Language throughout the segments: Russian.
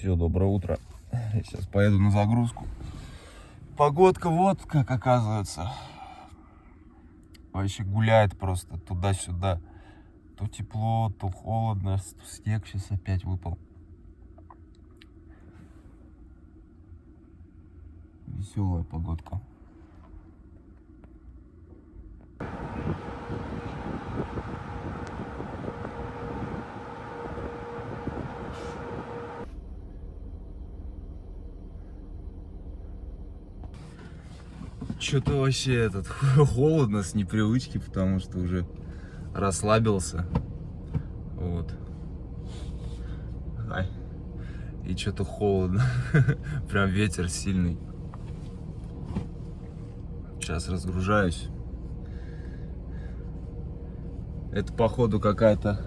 Все, доброе утро. Я сейчас поеду на загрузку. Погодка вот как оказывается. Вообще гуляет просто туда-сюда. То тепло, то холодно. Снег сейчас опять выпал. Веселая погодка. Что-то вообще холодно с непривычки, потому что уже расслабился. Вот. Ай. И что-то холодно. Прям ветер сильный. Сейчас разгружаюсь. Это походу какая-то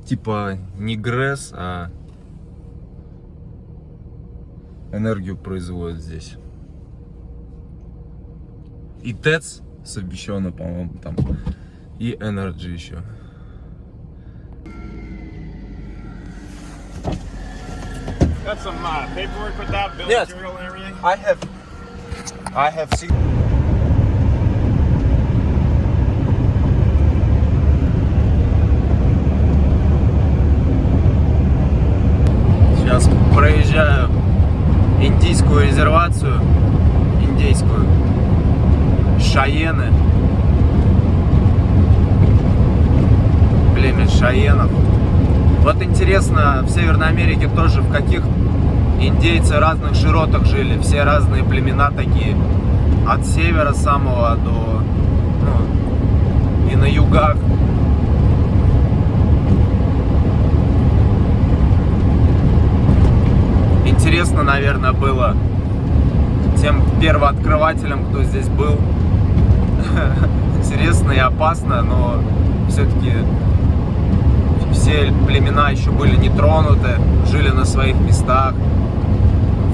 типа не ГРЭС, а энергию производит здесь. И ТЭЦ совмещенно, по-моему, там. И Energy еще. Got some paperwork with that bill Yes. material and everything. I have seen. Сейчас проезжаю индийскую резервацию, индейскую, Шайены, племя Шайенов. Вот интересно, в Северной Америке тоже в каких индейцы разных широтах жили, все разные племена такие, от севера самого до, и на югах. Интересно, наверное, было тем первооткрывателям, кто здесь был. Интересно и опасно, но все-таки все племена еще были не тронуты, жили на своих местах.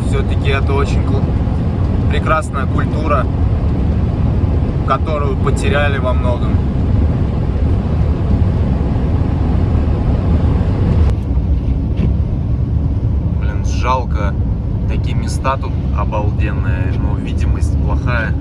Все-таки это очень прекрасная культура, которую потеряли во многом. Блин, жалко. Такие места тут обалденные, но видимость плохая.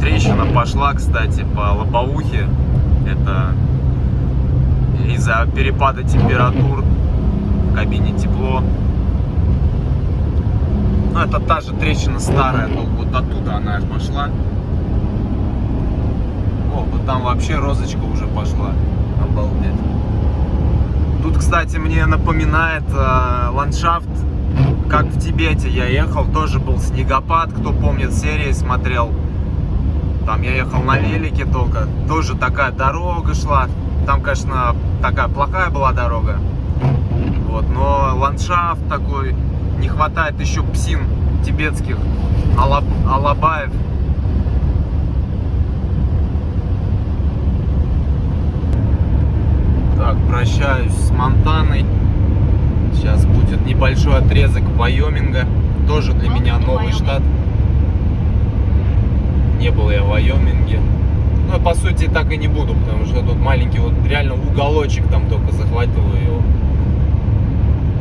Трещина пошла, кстати, по лобовухе. Это из-за перепада температур в кабине тепло. Ну, это та же трещина старая, но вот оттуда она пошла. О, вот там вообще розочка уже пошла. Обалдеть. Тут, кстати, мне напоминает ландшафт, как в Тибете я ехал. Тоже был снегопад, кто помнит, серии смотрел. Там я ехал на велике только. Тоже такая дорога шла. Там, конечно, такая плохая была дорога. Вот, но ландшафт такой. Не хватает еще псин тибетских, алабаев. Так, прощаюсь с Монтаной. Сейчас будет небольшой отрезок Вайоминга. Тоже для меня новый штат. Не был я в Вайоминге. Ну, по сути, так и не буду, потому что тут маленький вот реально уголочек, там только захватываю его.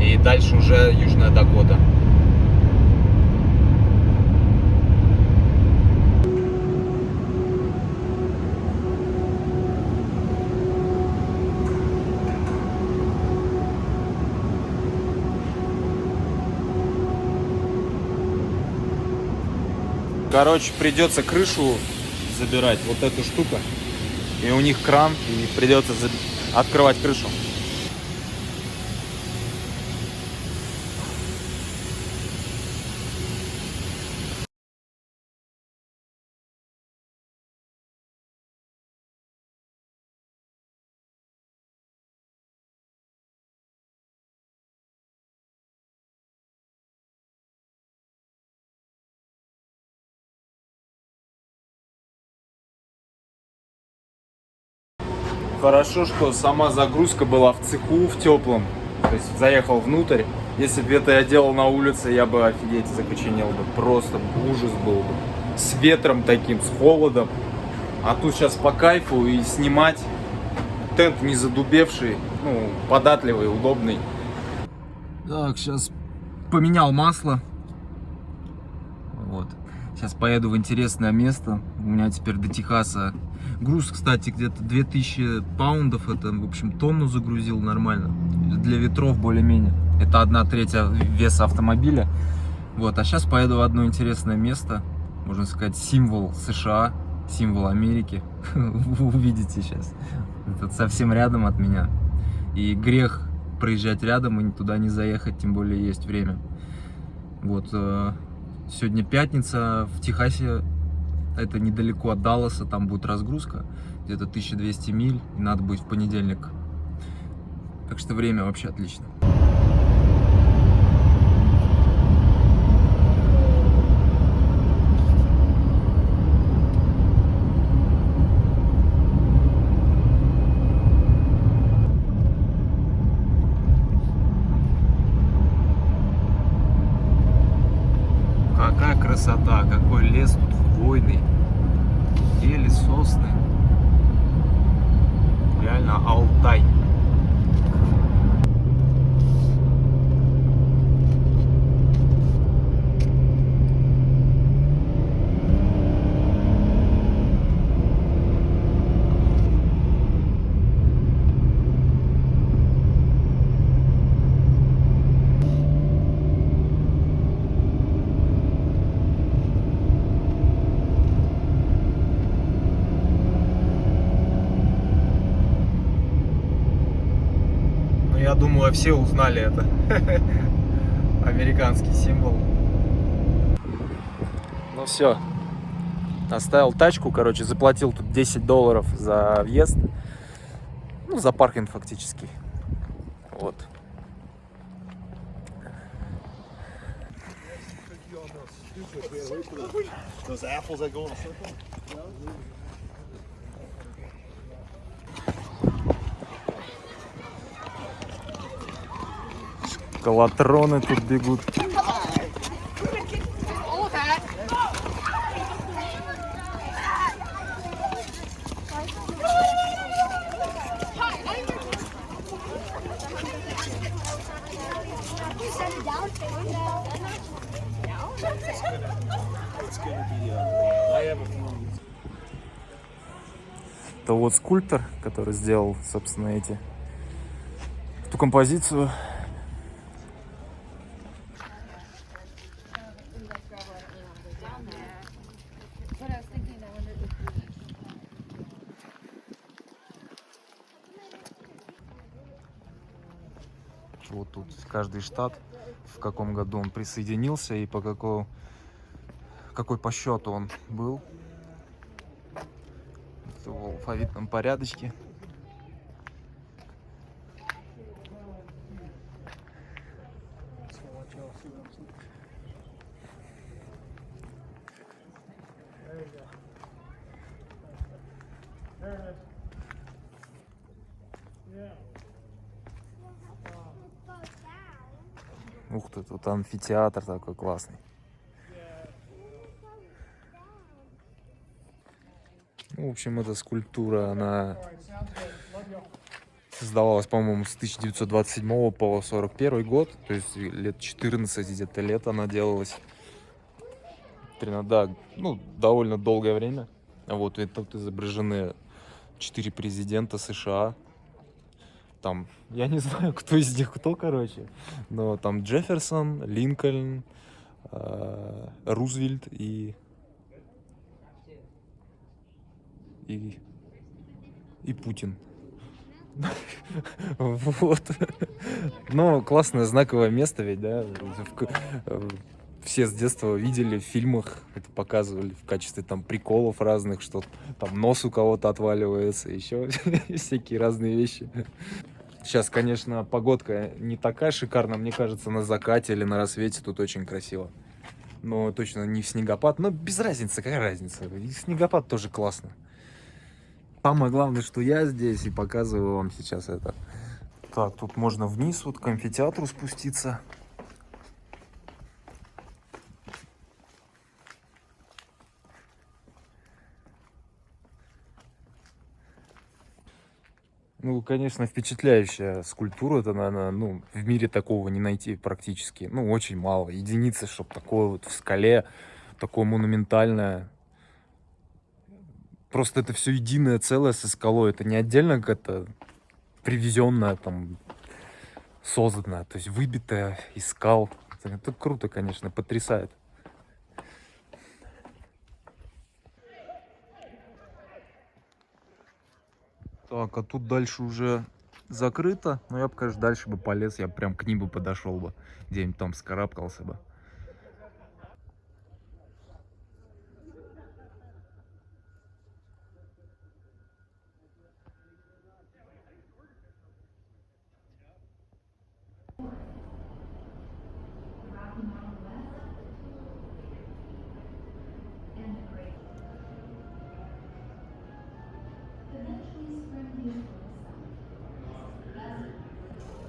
И дальше уже Южная Дакота. Короче, придется крышу забирать, вот эту штуку. И у них кран, и придется открывать крышу. Хорошо, что сама загрузка была в цеху, в теплом. То есть заехал внутрь. Если бы это я делал на улице, я бы офигеть закоченел бы. Просто ужас был бы. С ветром таким, с холодом. А тут сейчас по кайфу и снимать. Тент не задубевший, ну, податливый, удобный. Так, сейчас поменял масло. Вот. Сейчас поеду в интересное место. У меня теперь до Техаса груз, кстати, где-то 2000 паундов. Это, в общем, тонну загрузил нормально. Для ветров более-менее. Это 1/3 веса автомобиля. Вот. А сейчас поеду в одно интересное место. Можно сказать, символ США, символ Америки. Вы увидите сейчас. Это совсем рядом от меня. И грех проезжать рядом и туда не заехать, тем более есть время. Вот. Сегодня пятница, в Техасе, это недалеко от Далласа, там будет разгрузка, где-то 1200 миль, и надо будет в понедельник. Так что время вообще отлично. Какая красота, какой лес тут хвойный, ели, сосны. Реально Алтай. Я думаю, все узнали это. Американский символ. Ну все. Оставил тачку, короче, заплатил тут $10 за въезд. Ну, за паркинг фактически. Вот. Those apples that go in a circle? Колотроны тут бегут. Это вот скульптор, который сделал, собственно, эту композицию. Вот тут каждый штат, в каком году он присоединился и какой по счету он был. Это в алфавитном порядочке. Ух ты, тут амфитеатр такой классный. Ну, в общем, эта скульптура, она создавалась, по-моему, с 1927 по 1941 год. То есть лет 14 где-то лет она делалась. Да, ну, довольно долгое время. Вот, и тут изображены 4 президента США. Там, я не знаю, кто из них кто, короче. Но там Джефферсон, Линкольн, Рузвельт и Путин. Вот. Ну, классное знаковое место ведь, да? Все с детства видели в фильмах, это показывали в качестве там приколов разных, что там нос у кого-то отваливается, еще всякие разные вещи. Сейчас, конечно, погодка не такая шикарная, мне кажется, на закате или на рассвете тут очень красиво. Но точно не в снегопад, но без разницы, какая разница, и снегопад тоже классно. Самое главное, что я здесь и показываю вам сейчас это. Так, тут можно вниз вот к амфитеатру спуститься. Ну, конечно, впечатляющая скульптура. Это, наверное, ну, в мире такого не найти практически. Ну, очень мало. Единицы, чтобы такое вот в скале, такое монументальное. Просто это все единое целое со скалой. Это не отдельно как-то привезенное, там, созданное. То есть выбитое из скал. Это круто, конечно, потрясает. Так, а тут дальше уже закрыто. Но я бы, конечно, дальше бы полез. Я прям к ним бы подошел бы. Где-нибудь там скарабкался бы.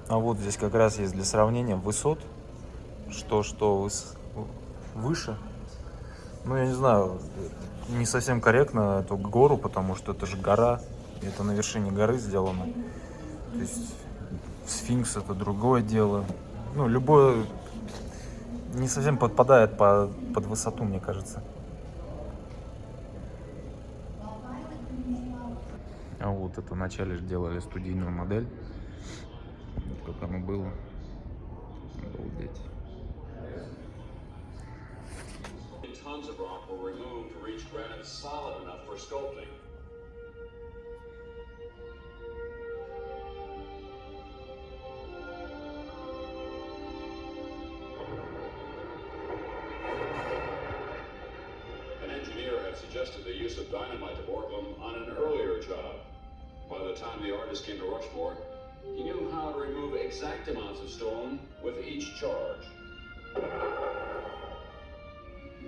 А вот здесь как раз есть для сравнения высот. Что выше. Ну, я не знаю, не совсем корректно эту гору, потому что это же гора. И это на вершине горы сделано. То есть сфинкс это другое дело. Ну, любое не совсем подпадает под высоту, мне кажется. А вот это вначале же делали студийную модель. Вот как оно было. Обалдеть. Tons of rock were removed to reach granite solid enough for sculpting. An engineer had suggested the use of dynamite to Borglum on an earlier job. By the time the artist came to Rushmore, he knew how to remove exact amounts of stone with each charge.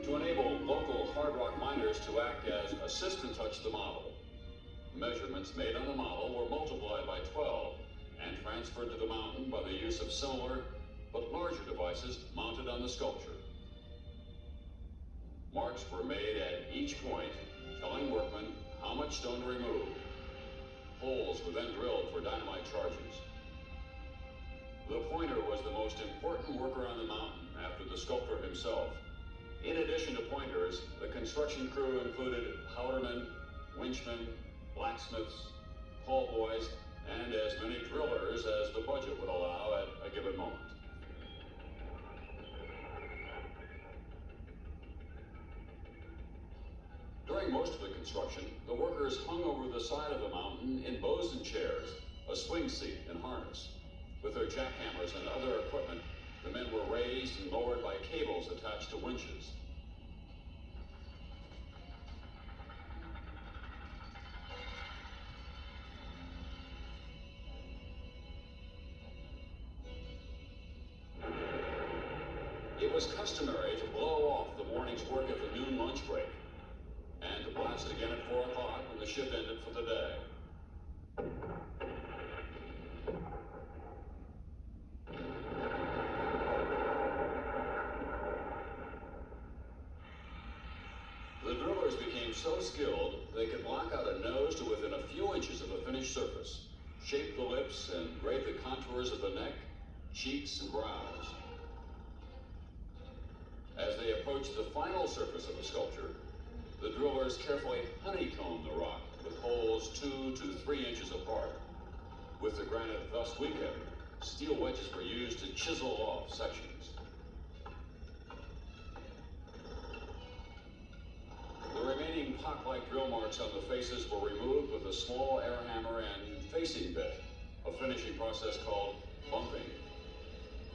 To enable local hard rock miners to act as assistant touch the model. Measurements made on the model were multiplied by 12 and transferred to the mountain by the use of similar but larger devices mounted on the sculpture. Marks were made at each point, telling workmen how much stone to remove. Holes were then drilled for dynamite charges. The pointer was the most important worker on the mountain after the sculptor himself. In addition to pointers, the construction crew included powdermen, winchmen, blacksmiths, haul boys, and as many drillers as the budget would allow at a given moment. During most of the construction, the workers hung over the side of the mountain in bows and chairs, a swing seat and harness. With their jackhammers and other equipment, the men were raised and lowered by cables attached to winches. It was customary to blow off the morning's work at the noon lunch break, and to blast again at 4 o'clock when the shift ended for the day. The drillers became so skilled they could block out a nose to within a few inches of a finished surface, shape the lips, and grade the contours of the neck, cheeks, and brows. As they approached the final surface of the sculpture, the drillers carefully honeycombed the rock with holes 2 to 3 inches apart. With the granite thus weakened, steel wedges were used to chisel off sections. The remaining pock-like drill marks on the faces were removed with a small air hammer and facing bit, a finishing process called bumping.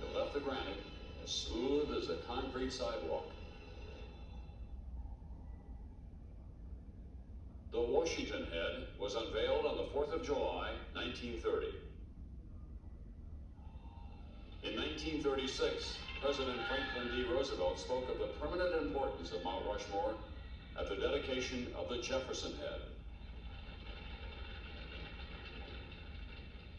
It left the granite as smooth as a concrete sidewalk. The Washington head was unveiled on the 4th of July, 1930. In 1936, President Franklin D. Roosevelt spoke of the permanent importance of Mount Rushmore at the dedication of the Jefferson Head.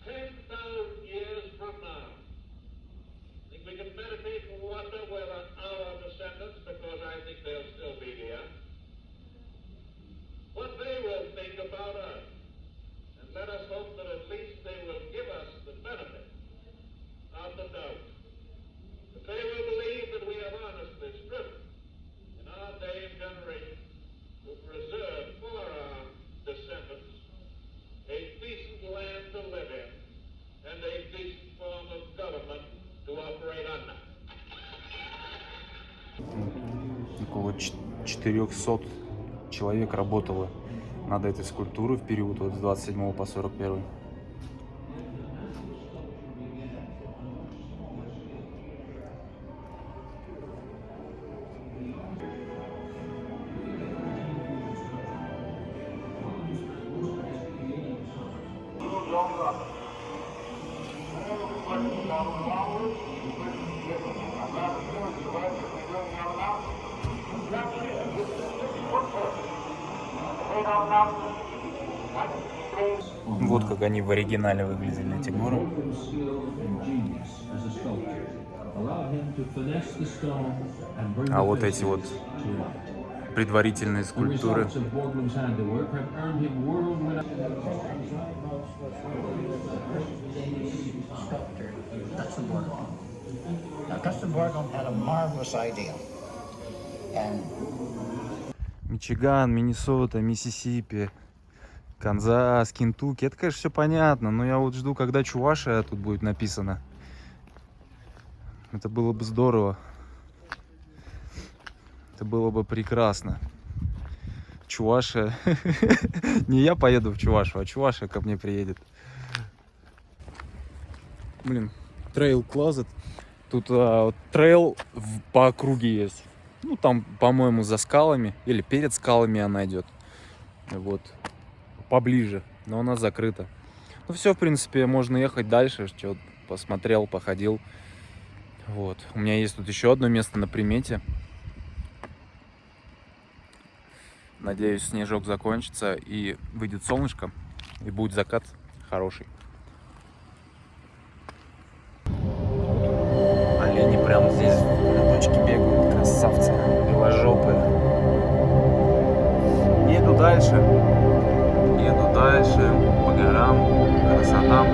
10,000 years from now. I think we can meditate and wonder whether our descendants, because I think they'll still be here, what they will think about us. And let us hope that at least they will give us the benefit of the doubt. That they will believe that we have honestly striven in our day and generation to preserve for our descendants a decent land to live in and a decent form of government to operate under. Около 400 человек работало над этой скульптурой в период вот с 27 по 41. Вот как они в оригинале выглядели, эти горы. А вот эти вот предварительные скульптуры. Augustin Borglum had a marvelous idea. And Мичиган, Миннесота, Миссисипи, Канзас, Кентукки. Это, конечно, все понятно, но я вот жду, когда Чувашия тут будет написано. Это было бы здорово. Это было бы прекрасно. Чувашия. Не я поеду в Чувашу, а Чувашия ко мне приедет. Блин, трейл Closet. Тут трейл по округе есть. Ну, там, по-моему, за скалами или перед скалами она идет. Вот. Поближе. Но она закрыта. Ну, все, в принципе, можно ехать дальше. Что посмотрел, походил. Вот. У меня есть тут еще одно место на примете. Надеюсь, снежок закончится и выйдет солнышко. И будет закат хороший. Олени прямо здесь в рядочке бегают, красавцы, беложопые. Еду дальше по горам, красота.